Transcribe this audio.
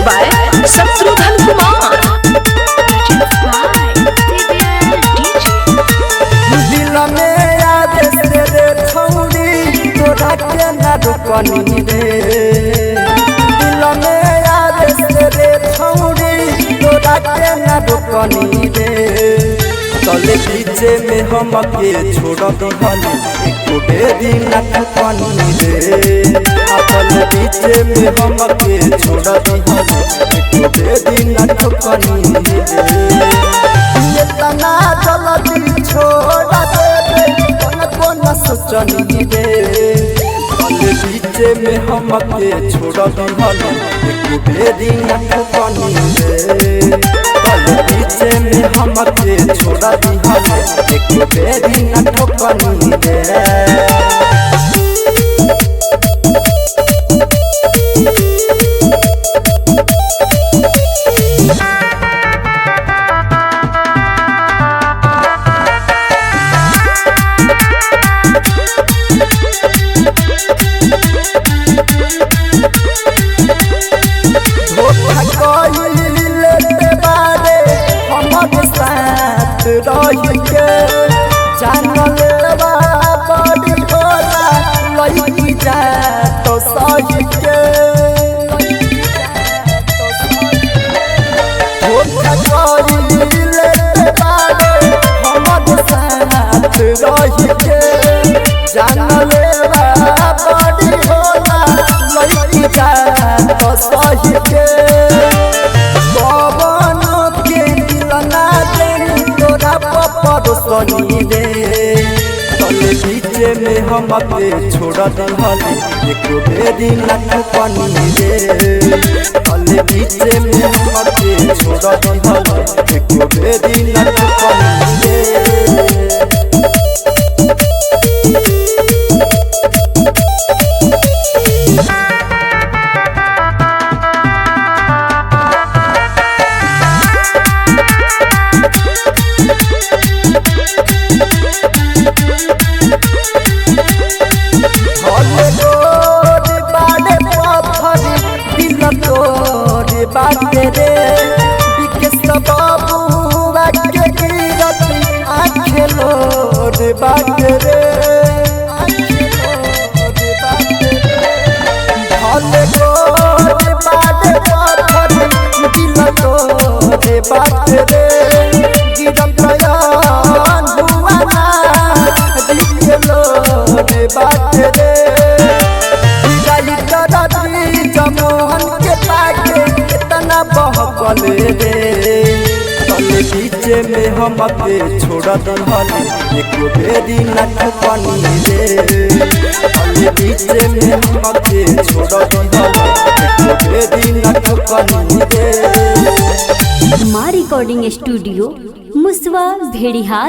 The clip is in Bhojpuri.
by Shatrughan Kumar. दिल में याद तेरे छौरी तोरा के ना रुकनी रे। दिल में याद तेरे छौरी तोरा के ना रुकनी रे। तले पीछे में हम के छोड़ दिहली एको बेरी ना ठकनी रे। तले पीछे में हम के छोड़ दिहली एको बेरी ना ठकनी रे। इतना जल्दी छोड़ दे कौन सोचनी रे। तले पीछे में हम के छोड़ दिहली एको बेरी ना ठकनी रे। तले पीछे में हम के छोड़ दिहली एको बेरी ना ठकनी रे। रही के जानल बड़ी होला लई जा तो सही के हमर साथ रही के जानल बड़ी होला लई जा तो सही के। परोसनी रे तले पीछे में हम के छोड़ दिहली एको बेरी ना ठकनी रे। तले पीछे में हम के छोड़ दिहली एको बेरी ना ठकनी रे। बाटे रे विकेश बाबूआ के गिरत आँखें लोड बाटे रे। भले गोद बाटे पत्थर दिल तोड़ बाटे रे। गिरत रयान हुआ ना दिल लोड बाटे रे। जमोहन के पाके इतना बहकले रे। तले पीछे में हम के छोड़ दिहली एको बेरी ना ठकनी रे। तले पीछे में हम के छोड़ दिहली एको बेरी ना ठकनी रे। मां रिकॉर्डिंग स्टूडियो मुसवा भेड़िहार।